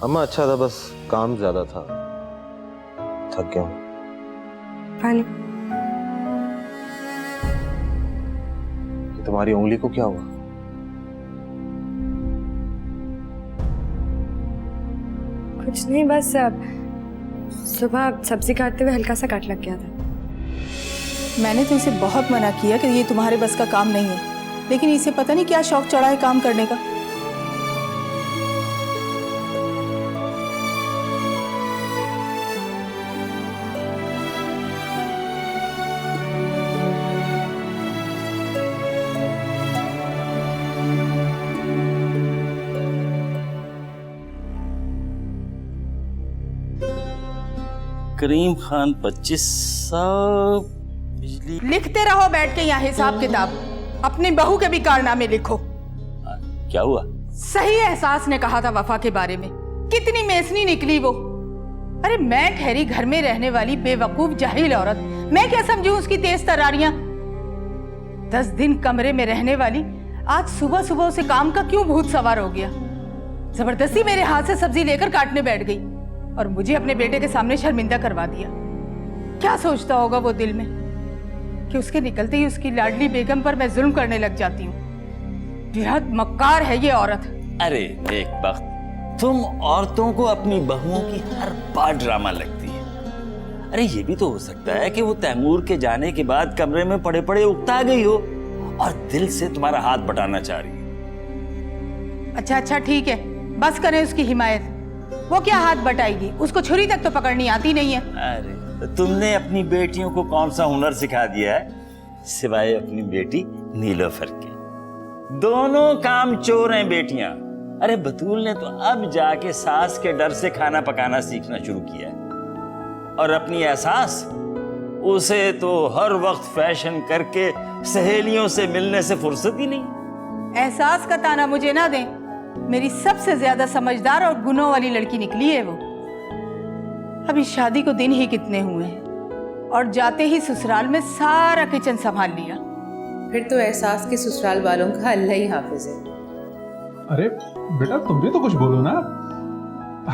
अम्मा अच्छा था, बस काम ज्यादा था, थक गया हूँ। पानी। तुम्हारी उंगली को क्या हुआ? कुछ नहीं, बस सुबह सब्जी काटते हुए हल्का सा काट लग गया था। मैंने तो इसे बहुत मना किया कि ये तुम्हारे बस का काम नहीं है, लेकिन इसे पता नहीं क्या शौक चढ़ा है काम करने का। करीम खान 2500 बिजली। लिखते रहो बैठ के यहाँ हिसाब किताब, अपनी बहू के भी कारनामे लिखो। क्या हुआ? सही एहसास ने कहा था वफा के बारे में, कितनी मेसनी निकली वो। अरे मैं ठहरी घर में रहने वाली बेवकूफ जाहिल औरत, मैं क्या समझूं उसकी तेज तरारियां। 10 दिन कमरे में रहने वाली आज सुबह सुबह उसे काम का क्यों भूत सवार हो गया। जबरदस्ती मेरे हाथ से सब्जी लेकर काटने बैठ गई और मुझे अपने बेटे के सामने शर्मिंदा करवा दिया। क्या सोचता होगा वो दिल में कि उसके निकलते ही उसकी लाडली बेगम पर मैं जुल्म करने लग जाती हूँ। बेहद मक्कार है ये औरत। अरे एक वक्त तुम औरतों को अपनी बहुओं की हर बात ड्रामा लगती है। अरे ये भी तो हो सकता है कि वो तैमूर के जाने के बाद कमरे में पड़े पड़े उकता गई हो और दिल से तुम्हारा हाथ बटाना चाह रही है। अच्छा ठीक है, बस करें उसकी हिमायत। वो क्या हाथ बटाएगी, उसको छुरी तक तो पकड़नी आती नहीं है। अरे तो तुमने अपनी बेटियों को कौन सा हुनर सिखा दिया है सिवाय अपनी बेटी नीलोफर के? दोनों काम चोर हैं बेटियां। अरे बतूल ने तो अब जाके सास के डर से खाना पकाना सीखना शुरू किया है और अपनी एहसास उसे तो हर वक्त फैशन करके सहेलियों से मिलने से फुर्सत ही नहीं। एहसास का ताना मुझे ना दें, मेरी सबसे ज्यादा समझदार और गुनों वाली लड़की निकली है वो। अभी शादी को दिन ही कितने हुए हैं और जाते ही ससुराल में सारा किचन संभाल लिया। फिर तो एहसास के ससुराल वालों का अल्लाह ही हाफिज है। अरे बेटा तुम भी तो कुछ बोलो ना।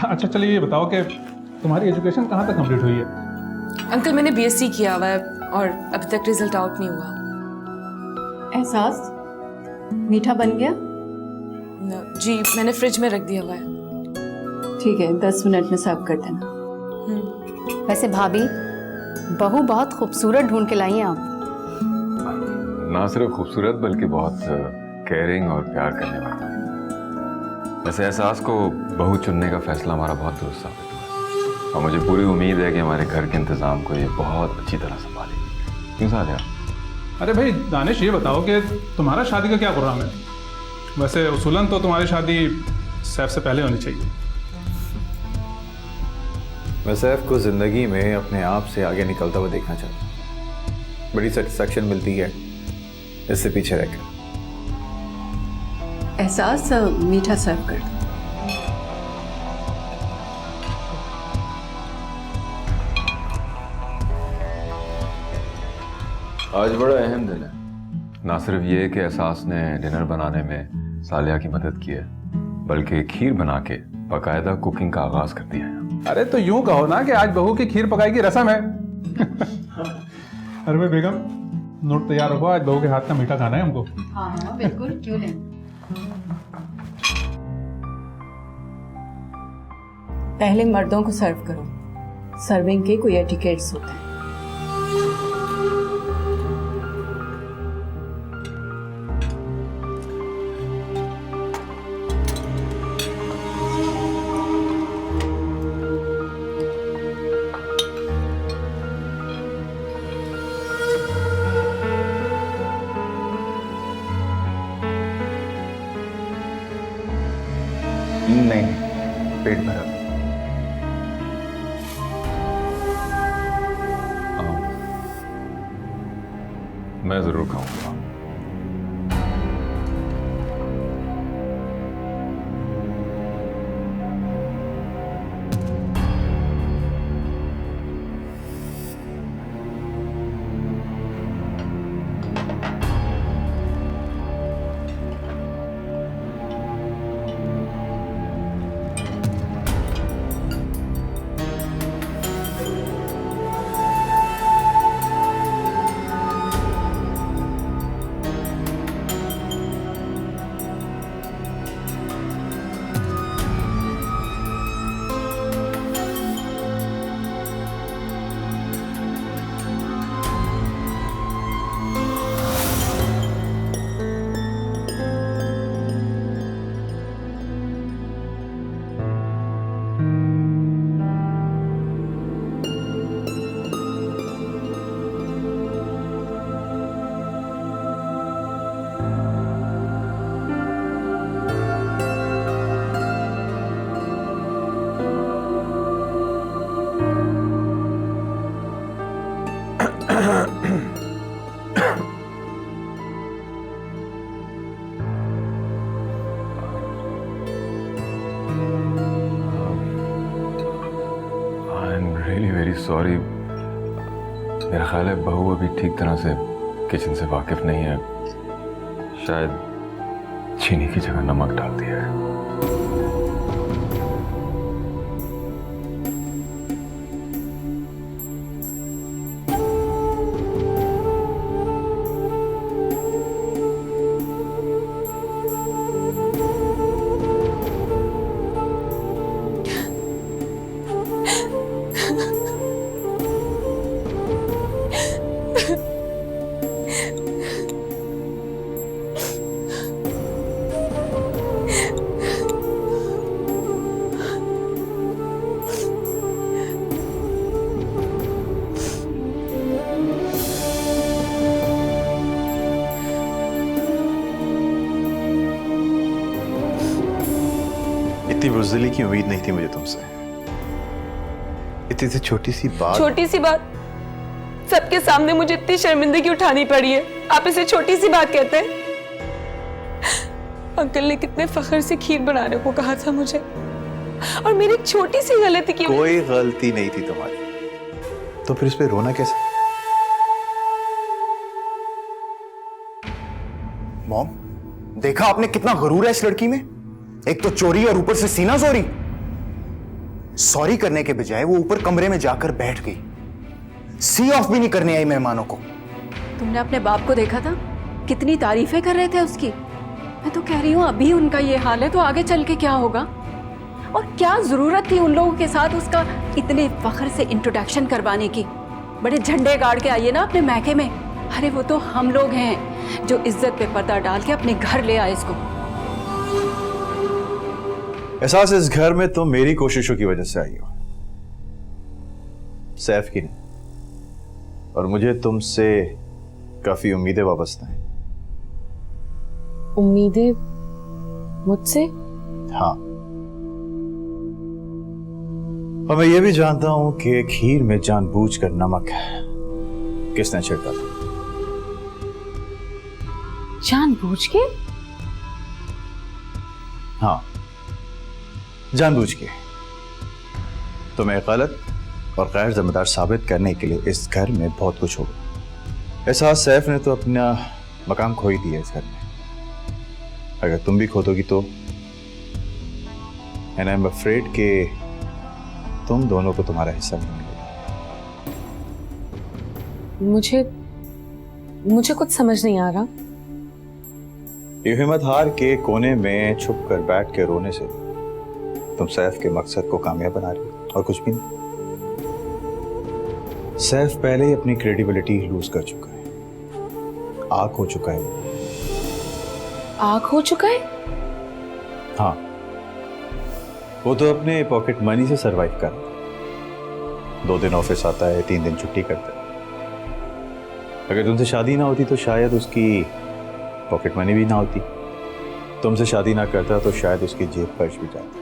अच्छा चलिए ये बताओ कि तुम्हारी एजुकेशन कहाँ तक कंप्लीट हुई है? अंकल मैंने बीएससी किया हुआ है और अभी तक रिजल्ट आउट नहीं हुआ। एहसास मीठा बन गया? जी मैंने फ्रिज में रख दिया हुआ है। ठीक है, 10 मिनट में सर्व कर देना। वैसे भाभी बहू बहुत खूबसूरत ढूंढ के लाई हैं आप। ना सिर्फ खूबसूरत बल्कि बहुत केयरिंग और प्यार करने वाली। वैसे एहसास को बहू चुनने का फैसला हमारा बहुत दुरुस्त साबित हुआ और मुझे पूरी उम्मीद है कि हमारे घर के इंतजाम को ये बहुत अच्छी तरह संभालेगी। क्यों सादिया? अरे भाई दानिश ये बताओ कि तुम्हारा शादी का क्या प्रोग्राम है? वैसे उसूलन तो तुम्हारी शादी सैफ से पहले होनी चाहिए। मैं सैफ को ज़िंदगी में अपने आप से आगे निकलता हुआ देखना चाहता हूँ। बड़ी सेटिस्फैक्शन मिलती है इससे पीछे रहकर। एहसास मीठा सर्व कर दो। आज बड़ा अहम दिन है। ना सिर्फ ये कि एहसास ने डिनर बनाने में सालिया की मदद की है, बल्कि खीर बना के बाकायदा कुकिंग का आगाज कर दिया है। अरे तो यूं कहो ना कि आज बहू की खीर पकाई की रस्म है। अरे भाई बेगम नोट तैयार रखो, आज बहू के हाथ का मीठा खाना है हमको। हाँ बिल्कुल, क्यों नहीं। पहले मर्दों को सर्व करो, सर्विंग के कोई एटिकेट्स होते हैं। नहीं पेट भरा। मैं जरूर खाऊंगा। सॉरी, मेरा ख्याल है बहू अभी ठीक तरह से किचन से वाकिफ नहीं है, शायद चीनी की जगह नमक डाल दिया है। इतनी बुज़दिली की उम्मीद नहीं थी मुझे तुमसे। इतनी सी छोटी सी बात। छोटी सी बात? सबके सामने मुझे इतनी शर्मिंदगी उठानी पड़ी है, आप इसे छोटी सी बात कहते हैं? अंकल ने कितने फख्र से खीर बनाने को कहा था मुझे, और मेरी छोटी सी गलती की। कोई गलती नहीं थी तुम्हारी, तो फिर इस पे रोना कैसे? मॉम, देखा आपने कितना गरूर है इस लड़की में? एक तो चोरी और ऊपर से सीना चोरी। सॉरी करने के बजाय वो ऊपर कमरे में जाकर बैठ गई, सी ऑफ भी नहीं करने आई मेहमानों को। तुमने अपने बाप को देखा था, कितनी तारीफें कर रहे थे उसकी। मैं तो कह रही हूँ अभी उनका ये हाल है तो आगे चल के क्या होगा? और क्या जरूरत थी उन लोगों के साथ उसका इतने फख्र से इंट्रोडक्शन करवाने की? बड़े झंडे गाड़ के आइए ना अपने मैके में। अरे वो तो हम लोग हैं जो इज्जत पे पर्दा डाल के अपने घर ले आए इसको। एहसास इस घर में तुम मेरी कोशिशों की वजह से आई हो, सैफ की नहीं। और मुझे तुमसे काफी उम्मीदें वाबस्ता हैं। उम्मीदें मुझसे? हाँ, और मैं ये भी जानता हूं कि खीर में जानबूझकर नमक किसने छिड़का था। जानबूझ के? हाँ, जानबूझ के। तुम्हें गलत और गैर जिम्मेदार साबित करने के लिए इस घर में बहुत कुछ होगा। एहसास सैफ ने तो अपना मकाम खो ही दिया इस घर में। अगर तुम भी खो दोगी तो एंड आई एम अफ्रेड कि तुम दोनों को तुम्हारा हिस्सा नहीं मिलेगा। मुझे कुछ समझ नहीं आ रहा। ये हिम्मत हार के कोने में छुप कर बैठ के रोने से तुम सैफ के मकसद को कामयाब बना रही हो, और कुछ भी नहीं। सैफ पहले ही अपनी क्रेडिबिलिटी लूज कर चुका है, आग हो चुका है। आग हो चुका है? हाँ, वो तो अपने पॉकेट मनी से सरवाइव कर रहा है। 2 दिन ऑफिस आता है, 3 दिन छुट्टी करता है। अगर तुमसे शादी ना होती तो शायद उसकी पॉकेट मनी भी ना होती। तुमसे शादी ना करता तो शायद उसकी जेब खर्च भी जाती।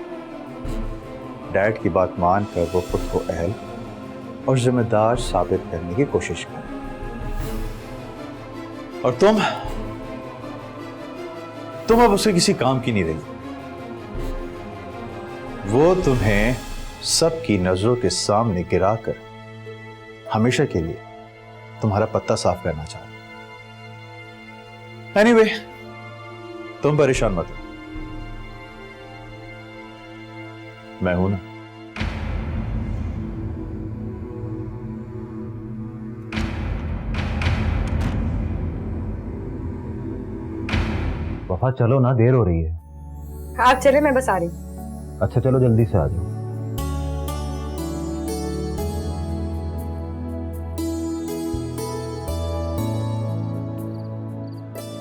डैड की बात मान कर वो खुद को अहल और जिम्मेदार साबित करने की कोशिश कर। और तुम अब उसके किसी काम की नहीं रही। वो तुम्हें सबकी नजरों के सामने गिराकर हमेशा के लिए तुम्हारा पत्ता साफ करना चाहता। एनीवे, तुम परेशान मत हो, मैं हूं ना। वफा चलो ना, देर हो रही है। आप चले, मैं बस आ रही। अच्छा चलो जल्दी से आ जाओ।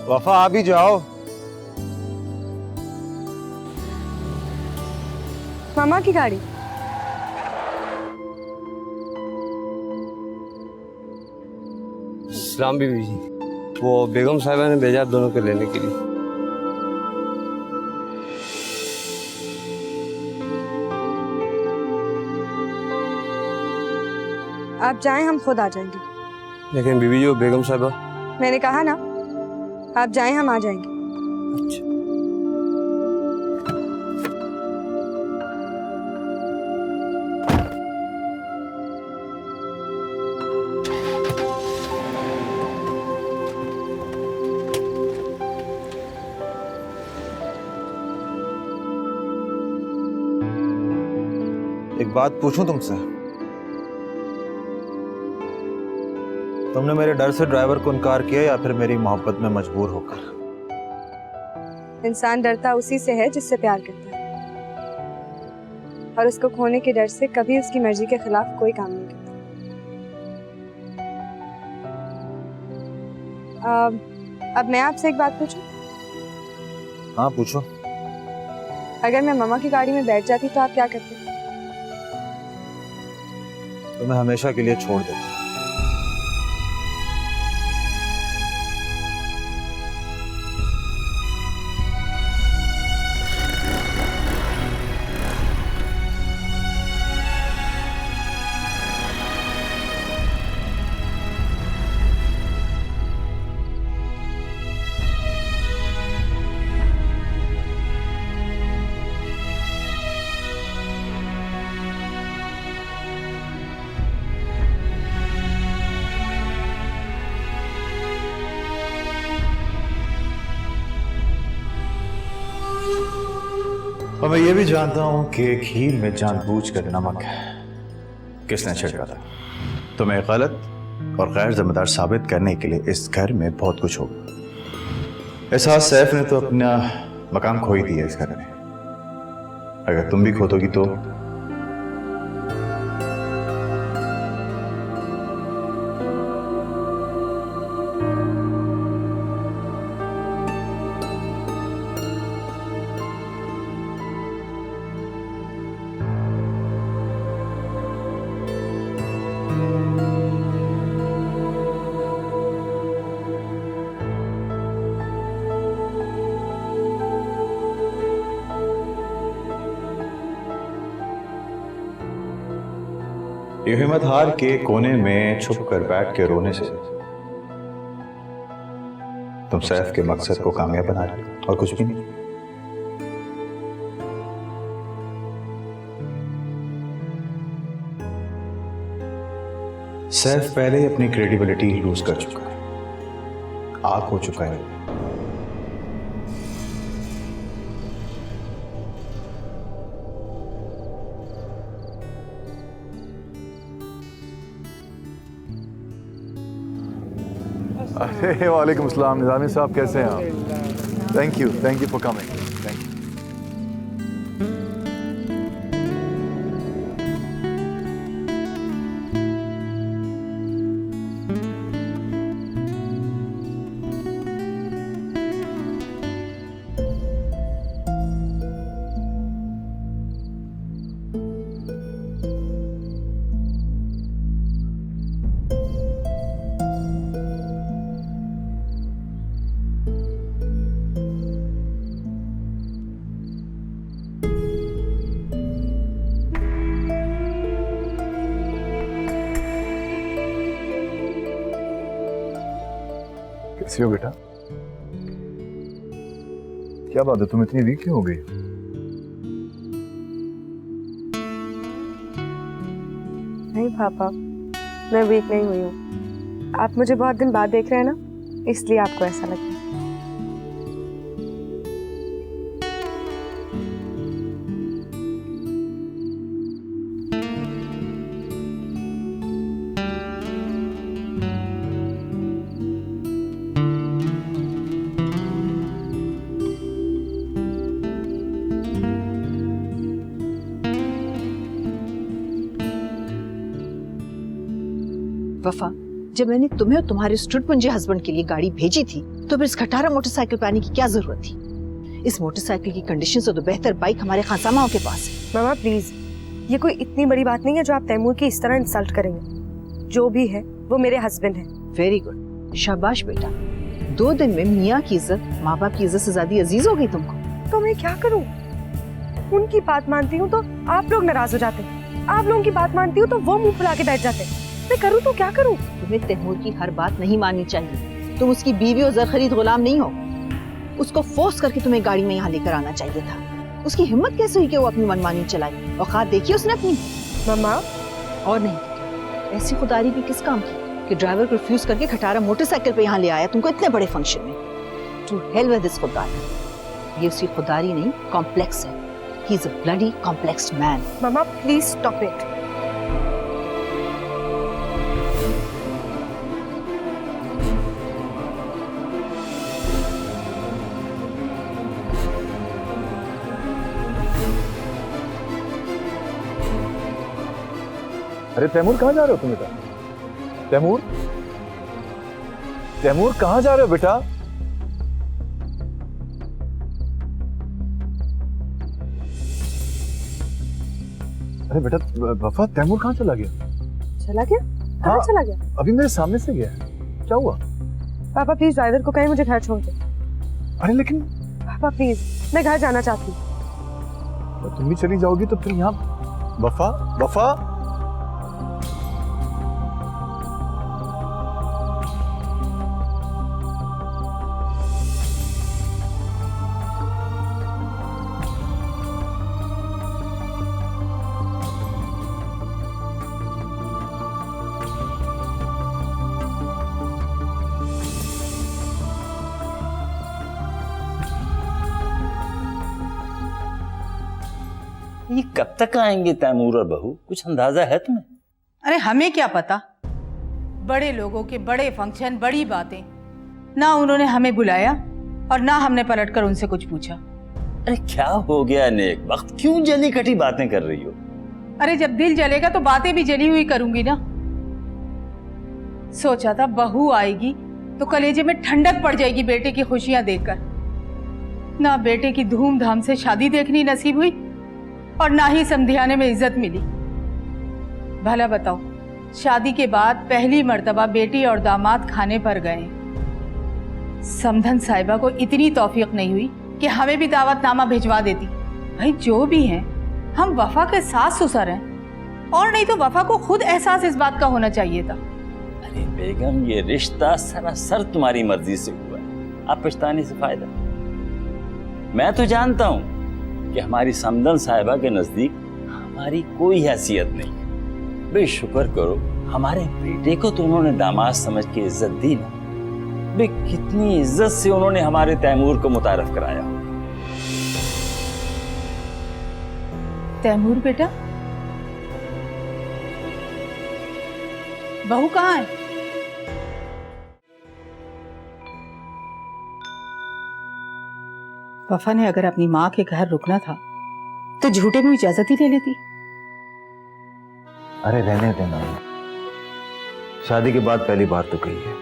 वफा आ भी जाओ। मामा की गाड़ी। सलाम बीबी जी, वो बेगम साहिबा ने भेजा दोनों को लेने के लिए। आप जाएं, हम खुद आ जाएंगे। लेकिन बीबी जी, वो बेगम साहिबा। मैंने कहा ना, आप जाएं, हम आ जाएंगे। अच्छा। बात पूछूं तुमसे? तुमने मेरे डर से ड्राइवर को इनकार किया या फिर मेरी मोहब्बत में मजबूर होकर? इंसान डरता उसी से है जिससे प्यार करता है, और उसको खोने के डर से कभी उसकी मर्जी के खिलाफ कोई काम नहीं करता। अब मैं आपसे एक बात पूछूं? हाँ पूछो। अगर मैं मामा की गाड़ी में बैठ जाती तो आप क्या करते? तुम्हें हमेशा के लिए छोड़ देता। और मैं ये भी जानता हूं कि खीर में जानबूझकर नमक किसने छिड़का था। तुम्हें गलत और गैर जिम्मेदार साबित करने के लिए इस घर में बहुत कुछ होगा। एहसास सैफ ने तो अपना मकाम खो ही दिया इस घर में। अगर तुम भी खो दोगी तो ये हिम्मत हार के कोने में छुप कर बैठ के रोने से तुम सैफ के मकसद को कामयाब बना रहे हो और कुछ भी नहीं। सैफ पहले ही अपनी क्रेडिबिलिटी लूज कर चुका है, आग हो चुका है। अरे वालेकुम अस्सलाम निज़ामी साहब, कैसे हैं आप? Thank you for coming. Thank you. कैसी हो बेटा? क्या बात है, तुम इतनी वीक क्यों हो गई? नहीं पापा, मैं वीक नहीं हुई हूँ। आप मुझे बहुत दिन बाद देख रहे हैं ना, इसलिए आपको ऐसा लगता है। वफा, जब मैंने तुम्हें और तुम्हारे स्टूडपुंजे हस्बैंड के लिए गाड़ी भेजी थी तो फिर इस खटारा मोटरसाइकिल पे आने की क्या जरूरत थी? इस मोटरसाइकिल की कंडीशन से तो बेहतर बाइक हमारे खानसामाओं के पास है। मामा प्लीज, ये कोई इतनी बड़ी बात नहीं है जो आप तैमूर की इस तरह इंसल्ट करेंगे। जो भी है वो मेरे हस्बैंड है। वेरी गुड, शाबाश बेटा। 2 दिन में मियाँ की इज्जत माँ बाप की इज्जत से ज्यादा अजीज हो गई तुमको। तो मैं क्या करूँ? उनकी बात मानती हूँ तो आप लोग नाराज हो जाते हैं, आप लोगों की बात मानती हूँ तो वो मुंह फुला के बैठ जाते हैं। मैं करूँ तो क्या करूँ? तुम्हें तैमूर की हर बात नहीं माननी चाहिए। तुम उसकी बीवी और ज़र-खरीद गुलाम नहीं हो। उसको फोर्स करके तुम्हें गाड़ी में यहाँ लेकर आना चाहिए था। उसकी हिम्मत कैसे हुई कि वो अपनी मनमानी चलाई? औकात देखी उसने अपनी? मम्मा, और नहीं ऐसी खुदारी भी किस काम की कि ड्राइवर को रिफ्यूज करके खटारा मोटरसाइकिल पे यहाँ ले आया तुमको इतने बड़े फंक्शन में? टू हेल विद दिस खुदारी। ये उसकी खुदारी नहीं, कॉम्प्लेक्स है। He is a bloody complex man. मामा प्लीज स्टॉप इट। अरे तैमूर कहाँ जा रहे हो तुम बेटा? तैमूर, तैमूर कहाँ जा रहे हो बेटा? अरे बेटा वफा, तैमूर कहाँ चला गया? चला गया? कहाँ चला गया? अभी मेरे सामने से गया है। क्या हुआ? पापा प्लीज ड्राइवर को कहें मुझे घर छोड़ दे। अरे लेकिन पापा प्लीज, मैं घर जाना चाहती हूँ। तुम भी चली जाओगी तो फिर यहाँ वफा, वफा ये कब तक आएंगे तैमूर और बहू, कुछ अंदाजा है तुम्हें? अरे हमें क्या पता, बड़े लोगों के बड़े फंक्शन, बड़ी बातें, ना उन्होंने हमें बुलाया और ना हमने पलटकर उनसे कुछ पूछा। अरे क्या हो गया नेक वक्त, क्यों जली कटी बातें कर रही हो? अरे जब दिल जलेगा तो बातें भी जली हुई करूंगी ना। सोचा था बहू आएगी तो कलेजे में ठंडक पड़ जाएगी बेटे की खुशियां देखकर। ना बेटे की धूमधाम से शादी देखनी नसीब हुई और ना ही समधियाने में इज्जत मिली। भला बताओ, शादी के बाद पहली मर्तबा बेटी और दामाद खाने पर गए। समधन साहिबा को इतनी तौफीक नहीं हुई कि हमें भी दावतनामा भिजवा देती। भाई जो भी हैं, हम वफा के सास ससुर हैं, और नहीं तो वफा को खुद एहसास इस बात का होना चाहिए था। अरे बेगम, ये रिश्ता सरासर तुम्हारी मर्जी से हुआ है, आप पछताने से फायदा। मैं तो जानता हूं कि हमारी समदन साहिबा के नजदीक हमारी कोई हैसियत नहीं है। बेशुक्र करो, हमारे बेटे को तो उन्होंने दामाद समझ के इज्जत दी ना। बे कितनी इज्जत से उन्होंने हमारे तैमूर को मुतारफ कराया। तैमूर बेटा, बहू कहाँ है? वफा ने अगर अपनी माँ के घर रुकना था तो झूठे में इजाजत ही ले लेती। अरे रहने देना, शादी के बाद पहली बार तो कही है,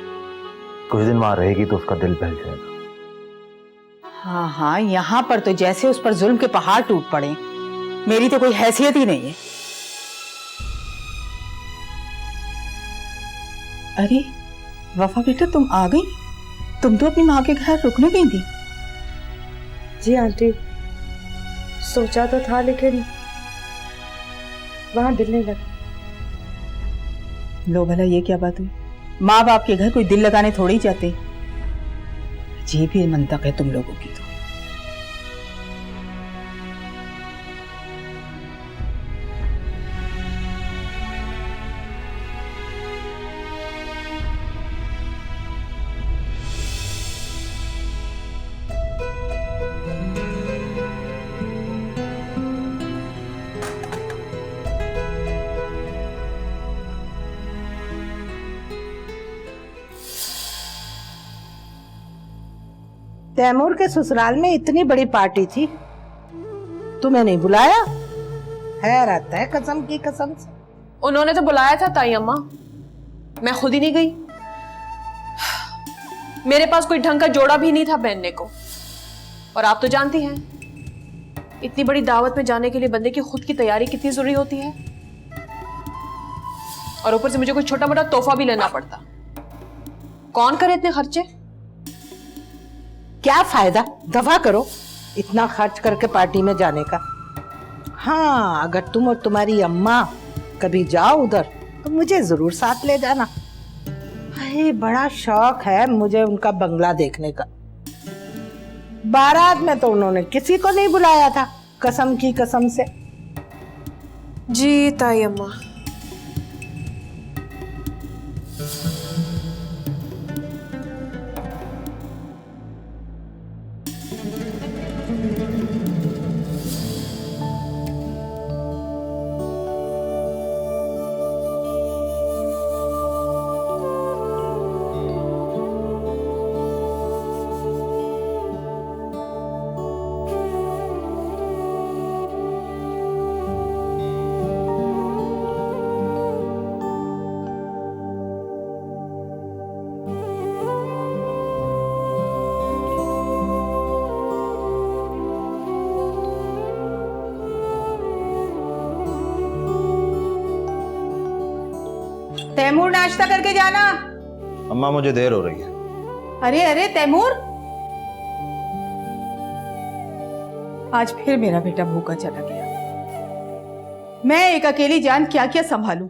कुछ दिन वहां रहेगी तो उसका दिल बहल जाएगा। हाँ हाँ, यहाँ पर तो जैसे उस पर जुल्म के पहाड़ टूट पड़े। मेरी तो कोई हैसियत ही नहीं है। अरे वफा बेटा, तुम आ गई? तुम तो अपनी माँ के घर रुकने गई थी। जी आंटी, सोचा तो था लेकिन वहां दिल नहीं लगा। लो भला, ये क्या बात हुई? माँ बाप के घर कोई दिल लगाने थोड़ी ही जाते। अजीब ही मंतक है तुम लोगों की तो। तैमूर के ससुराल में इतनी बड़ी पार्टी थी, तुम्हें नहीं बुलाया? हैरत है कसम की कसम से। उन्होंने तो बुलाया था ताई अम्मा, मैं खुद ही नहीं गई। मेरे पास कोई ढंग का जोड़ा भी नहीं था पहनने को। और आप तो जानती हैं, इतनी बड़ी दावत में जाने के लिए बंदे की खुद की तैयारी कितनी जरूरी होती है। और ऊपर से मुझे कोई छोटा मोटा तोहफा भी लेना पड़ता। कौन करे इतने खर्चे? क्या फायदा, दफा करो इतना खर्च करके पार्टी में जाने का। हाँ, अगर तुम और तुम्हारी अम्मा कभी जाओ उधर तो मुझे जरूर साथ ले जाना। अरे बड़ा शौक है मुझे उनका बंगला देखने का। बारात में तो उन्होंने किसी को नहीं बुलाया था, कसम की कसम से। जी ताई अम्मा। तैमूर नाश्ता करके जाना। अम्मा मुझे देर हो रही है। अरे अरे तैमूर, आज फिर मेरा बेटा भूखा चला गया। मैं एक अकेली जान क्या क्या संभालूं।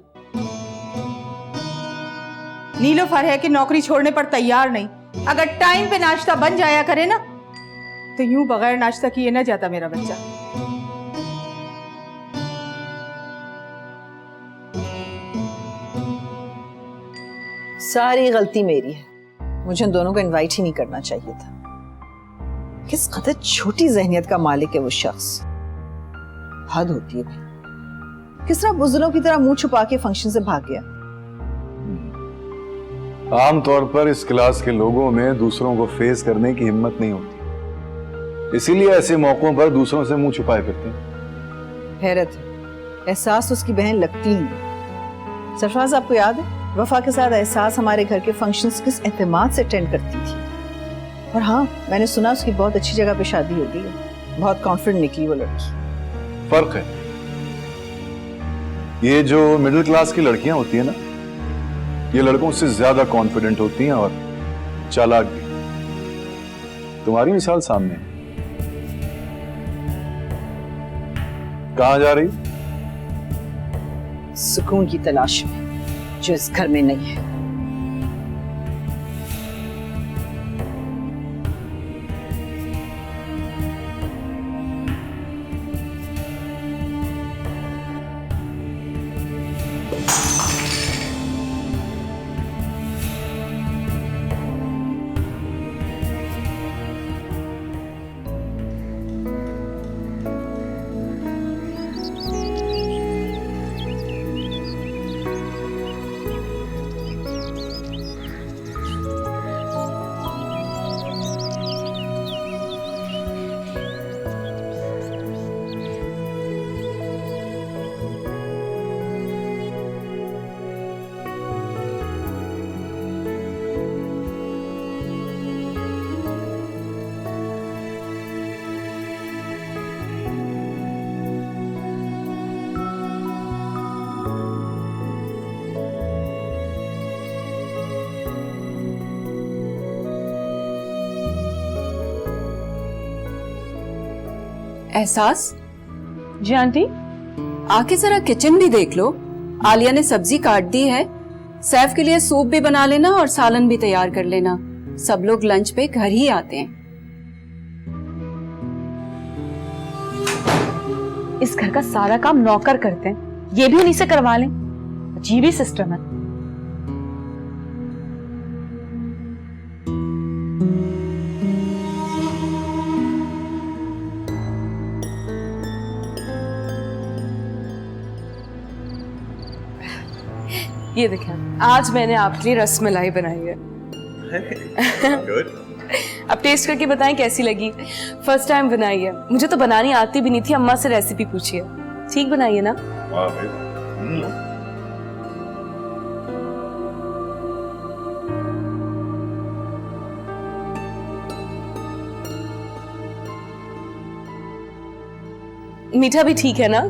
नीलोफर है कि नौकरी छोड़ने पर तैयार नहीं। अगर टाइम पे नाश्ता बन जाया करे ना, तो यूं बगैर नाश्ता किए ना जाता मेरा बच्चा। सारी गलती मेरी है, मुझे उन दोनों को इनवाइट ही नहीं करना चाहिए था। किस कदर छोटी जहनियत का मालिक है वो शख्स, हद होती है भाई। किस तरह बुजुर्गों की तरह मुंह छुपा के फंक्शन से भाग गया। आमतौर पर इस क्लास के लोगों में दूसरों को फेस करने की हिम्मत नहीं होती, इसीलिए ऐसे मौकों पर दूसरों से मुंह छुपाए फिरते हैं। हैरत है, एहसास उसकी बहन लगती ही नहीं। सरफराज, आपको याद है वफा के साथ एहसास हमारे घर के फंक्शंस किस एहतमाद से अटेंड करती थी। और हाँ, मैंने सुना उसकी बहुत अच्छी जगह पे शादी हो गई है। बहुत कॉन्फिडेंट निकली वो लड़की। फर्क है, ये जो मिडिल क्लास की लड़कियां होती है ना, ये लड़कों से ज्यादा कॉन्फिडेंट होती हैं और चालाक भी। तुम्हारी मिसाल सामने है। कहां जा रही? सुकून की तलाश में जो इस घर में नहीं है। एहसास, जी आंटी। आके जरा किचन भी देख लो। आलिया ने सब्जी काट दी है। सैफ के लिए सूप भी बना लेना और सालन भी तैयार कर लेना। सब लोग लंच पे घर ही आते हैं। इस घर का सारा काम नौकर करते हैं, ये भी उन्हीं से करवा लें। अजीब ही सिस्टम है। ये देखें, आज मैंने आपके लिए रसमलाई बनाई है। अब टेस्ट करके बताएं कैसी लगी। फर्स्ट टाइम बनाई है, मुझे तो बनानी आती भी नहीं थी। अम्मा से रेसिपी पूछी है। ठीक बनाई है ना? मीठा भी ठीक है ना?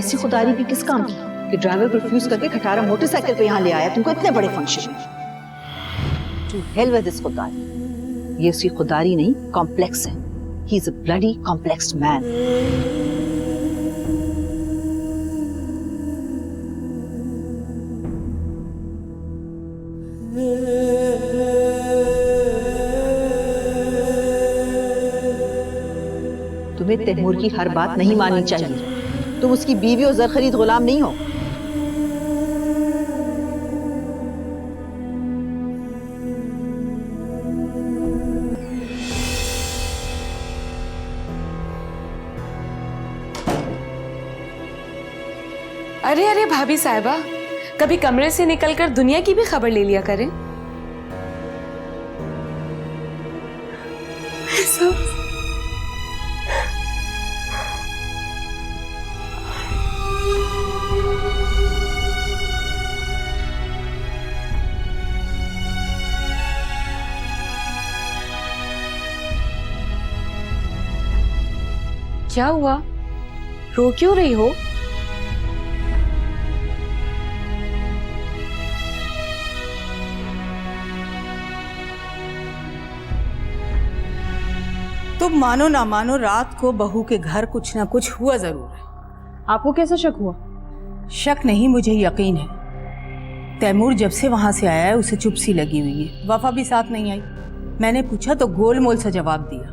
ऐसी खुदारी भी किस काम की कि ड्राइवर को रिफ्यूज करके खटारा मोटरसाइकिल पे यहाँ ले आया तुमको इतने बड़े फंक्शन में। टू हेल विद दिस खुदारी। ये उसकी खुदारी नहीं, कॉम्प्लेक्स है। He is a bloody complexed man. तुम्हें तैमूर की हर बात नहीं माननी चाहिए। तुम उसकी बीवी और ज़रख़रीद गुलाम नहीं हो। अरे अरे भाभी साहिबा, कभी कमरे से निकलकर दुनिया की भी खबर ले लिया करें। क्या हुआ, रो क्यों रही हो? तुम मानो ना मानो, रात को बहू के घर कुछ ना कुछ हुआ जरूर है। आपको कैसा शक हुआ? शक नहीं, मुझे यकीन है। तैमूर जब से वहां से आया है उसे चुप सी लगी हुई है। वफा भी साथ नहीं आई। मैंने पूछा तो गोलमोल सा जवाब दिया।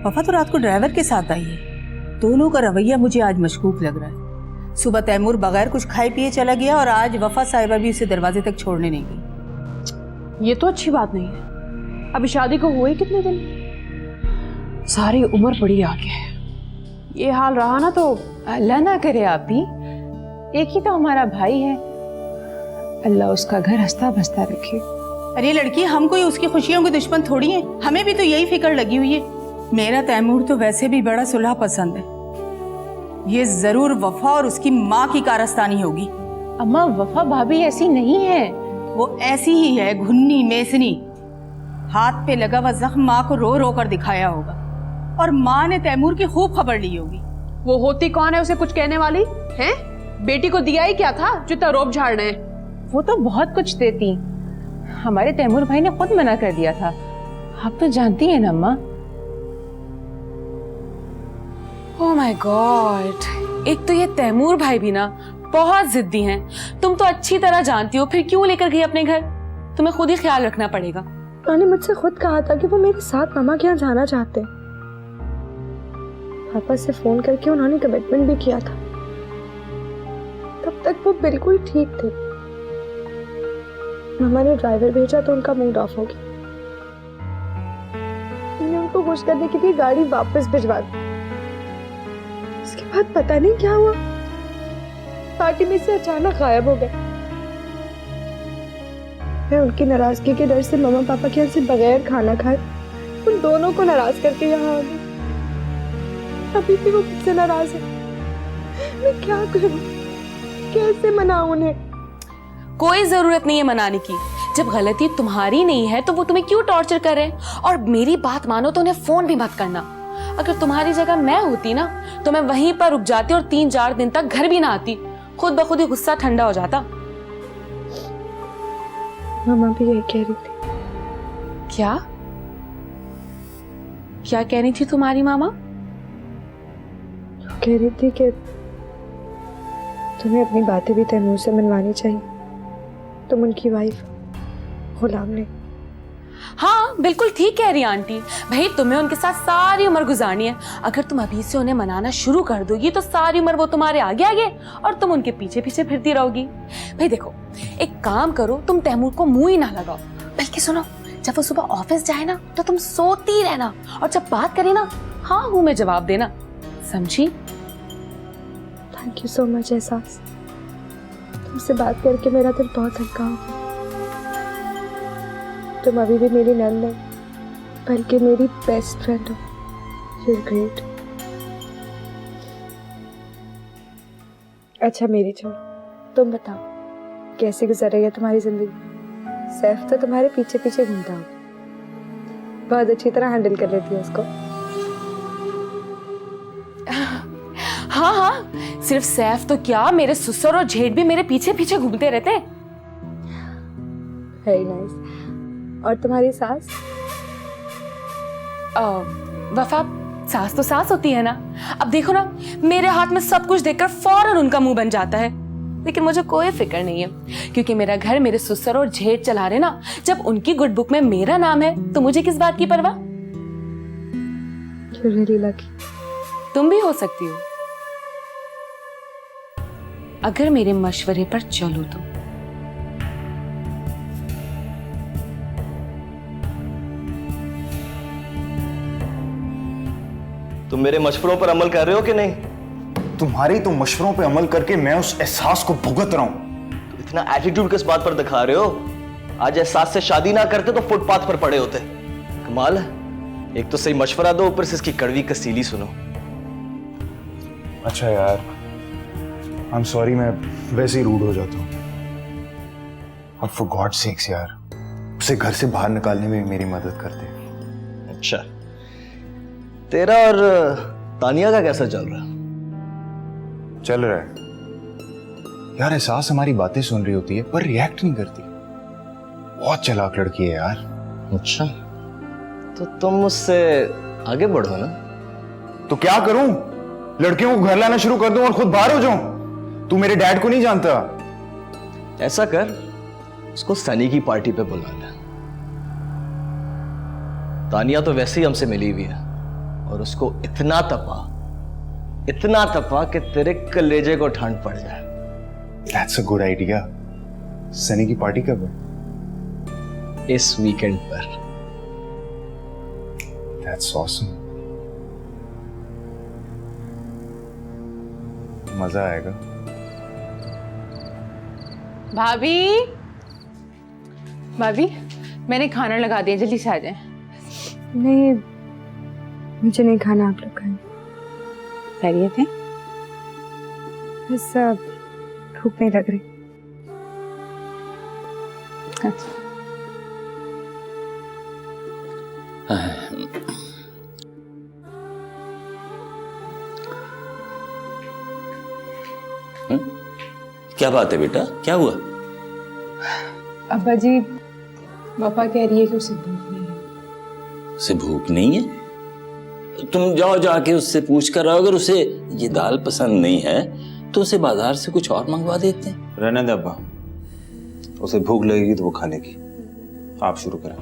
वफा तो रात को ड्राइवर के साथ आई है। दोनों का रवैया मुझे आज मशकूक लग रहा है। सुबह तैमूर बगैर कुछ खाए पिए चला गया और आज वफा साहिबा भी उसे दरवाजे तक छोड़ने नहीं गई। ये तो अच्छी बात नहीं है। अभी शादी को हुए कितने दिन? सारी उम्र पड़ी आगे। ये हाल रहा ना तो अल्लाह ना करे आप भी, एक ही तो हमारा भाई है, अल्लाह उसका घर हंसता बसता रखे। अरे लड़की, हम कोई उसकी खुशियों के दुश्मन थोड़ी हैं। हमें भी तो यही फिक्र लगी हुई है। मेरा तैमूर तो वैसे भी बड़ा सुलह पसंद है। ये जरूर वफा और उसकी माँ की कारस्तानी होगी। अम्मा, वफा भाभी ऐसी नहीं है। वो ऐसी ही है, घुन्नी मेसनी। हाथ पे लगा हुआ जख्म माँ को रो रो कर दिखाया होगा और माँ ने तैमूर की खूब खबर ली होगी। वो होती कौन है उसे कुछ कहने वाली है? बेटी को दिया ही क्या था जो इतना रोब झाड़ रहे? वो तो बहुत कुछ देती, हमारे तैमूर भाई ने खुद मना कर दिया था। आप तो जानती हैं ना अम्मा। ओह माय गॉड, एक तो ये तैमूर भाई भी ना बहुत जिद्दी हैं। तुम तो अच्छी तरह जानती हो, फिर क्यों लेकर गई अपने घर? तुम्हें खुद ही ख्याल रखना पड़ेगा। मैंने मुझसे खुद कहा था कि वो मेरे साथ मामा के यहाँ जाना चाहते। पापा से फोन करके उन्होंने कमिटमेंट भी किया था। तब तक वो बिल्कुल ठीक थे। मामा ने ड्राइवर भेजा तो उनका मूड ऑफ हो गया। मैंने उनको खुश करने के लिए गाड़ी वापस भिजवा दी। उसके बाद पता नहीं क्या हुआ, पार्टी में से अचानक गायब हो गए। मैं उनकी नाराजगी के डर से मामा पापा के यहाँ से बगैर खाना खाए उन दोनों को नाराज करके यहाँ आ गई। अभी भी वो मुझसे नाराज है। मैं क्या करूं, कैसे मनाऊं उन्हें? कोई जरूरत नहीं है मनाने की। जब गलती तुम्हारी नहीं है तो वो तुम्हें क्यों टॉर्चर कर रहे हैं? और मेरी बात मानो तो उन्हें फोन भी मत करना। अगर तुम्हारी जगह मैं होती ना तो मैं वहीं पर रुक जाती और 3-4 दिन तक घर भी ना आती। खुद ब खुद ही गुस्सा ठंडा हो जाता। मामा भी यही कह रही थी। क्या क्या कह रही थी तुम्हारी मामा? कह रही थी कि तुम्हें अपनी बातें भी तैमूर से मनवानी चाहिए। तुम उनकी वाइफ, गुलाम नहीं। हाँ बिल्कुल ठीक कह रही आंटी। भाई तुम्हें उनके साथ सारी उम्र गुजारनी है। अगर तुम अभी से उन्हें मनाना शुरू कर दोगी तो सारी उम्र वो तुम्हारे आगे आगे और तुम उनके पीछे पीछे फिरती रहोगी। भाई देखो, एक काम करो, तुम तैमूर को मुंह ही ना लगाओ। बल्कि सुनो, जब वो सुबह ऑफिस जाए ना तो तुम सोती रहना और जब बात करे ना हाँ हूं में जवाब देना, समझी? थैंक यू सो मच एहसास। तुमसे बात करके मेरा दिल बहुत हल्का हो गया। तुम अभी भी मेरी नंद नहीं बल्कि मेरी बेस्ट फ्रेंड हो। You are great. अच्छा मेरी छोड़, तुम बताओ कैसे गुजर रही है तुम्हारी जिंदगी? सैफ तो तुम्हारे पीछे पीछे घूमता हो, बहुत अच्छी तरह हैंडल कर लेती है उसको। हाँ हाँ सिर्फ सैफ तो क्या, मेरे ससुर और जेठ भी मेरे पीछे पीछे घूमते रहते। Very nice. और तुम्हारी सास? वफा, सास तो सास होती है ना। अब देखो ना, मेरे हाथ में सब कुछ देखकर फौरन उनका मुंह बन जाता है, लेकिन मुझे कोई फिक्र नहीं है, क्योंकि मेरा घर मेरे ससुर और जेठ चला रहे ना। जब उनकी गुड बुक में मेरा नाम है तो मुझे किस बात की परवाह। You're really lucky. तुम भी हो सकती हो, अगर मेरे मशवरे पर चलो तो। तुम मेरे मशवरों पर अमल कर रहे हो कि नहीं? तुम्हारे तो मशवरों पे अमल करके मैं उस एहसास को भुगत रहा हूं। तो इतना एटीट्यूड किस बात पर दिखा रहे हो? आज एहसास से शादी ना करते तो फुटपाथ पर पड़े होते। कमाल है, एक तो सही मशवरा दो, ऊपर से इसकी कड़वी कसीली सुनो। अच्छा यार, आई एम सॉरी, मैं वैसे ही रूड हो जाता हूँ। अब फॉर गॉड सेक्स यार, उसे घर से बाहर निकालने में मेरी मदद कर दे। अच्छा, तेरा और तानिया का कैसा चल रहा है? चल रहा है यार। एहसास हमारी बातें सुन रही होती है पर रिएक्ट नहीं करती। बहुत चालाक लड़की है यार। अच्छा, तो तुम मुझसे आगे बढ़ो ना। तो क्या करूं? लड़कियों को घर लाना शुरू कर दूं और खुद बाहर हो जाऊं? तू मेरे डैड को नहीं जानता। ऐसा कर, उसको सनी की पार्टी पे बुला ले। तानिया तो वैसे ही हमसे मिली हुई है और उसको इतना तपा कि तेरे कलेजे को ठंड पड़ जाए। That's a good idea. Sunny की पार्टी कब है? इस वीकेंड पर। That's awesome. मजा आएगा। भाभी, भाभी, मैंने खाना लगा दिया, जल्दी से आ जाएं। नहीं, मुझे नहीं खाना, आप लोग खाएं। खैरियत है? बस भूख नहीं लग रही। अच्छा। क्या बात है बेटा, क्या हुआ? अब्बा जी, पापा कह रही है कि उसे भूख नहीं है। उसे भूख नहीं है? तुम जाओ, जाके उससे पूछ कर आओ। अगर उसे ये दाल पसंद नहीं है तो उसे बाजार से कुछ और मंगवा देते हैं। रहने दे अब्बा, उसे भूख लगेगी तो वो खा लेगी। आप शुरू करें।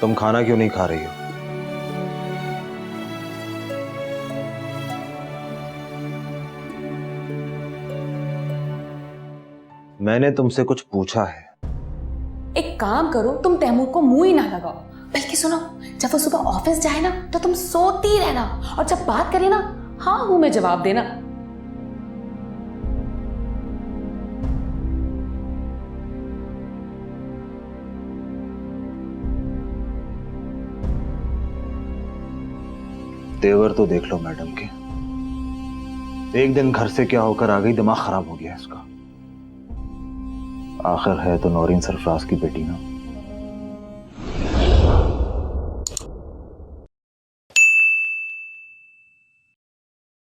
तुम खाना क्यों नहीं खा रही हो? मैंने तुमसे कुछ पूछा है। एक काम करो, तुम तैमूर को मुंह ही ना लगाओ, बल्कि सुनो, जब वो सुबह ऑफिस जाए ना तो तुम सोती रहना, और जब बात करे ना हाँ हूं में जवाब देना। तेवर तो देख लो मैडम के। एक दिन घर से क्या होकर आ गई, दिमाग खराब हो गया इसका। आखिर है तो नौरीन सरफराज की बेटी ना।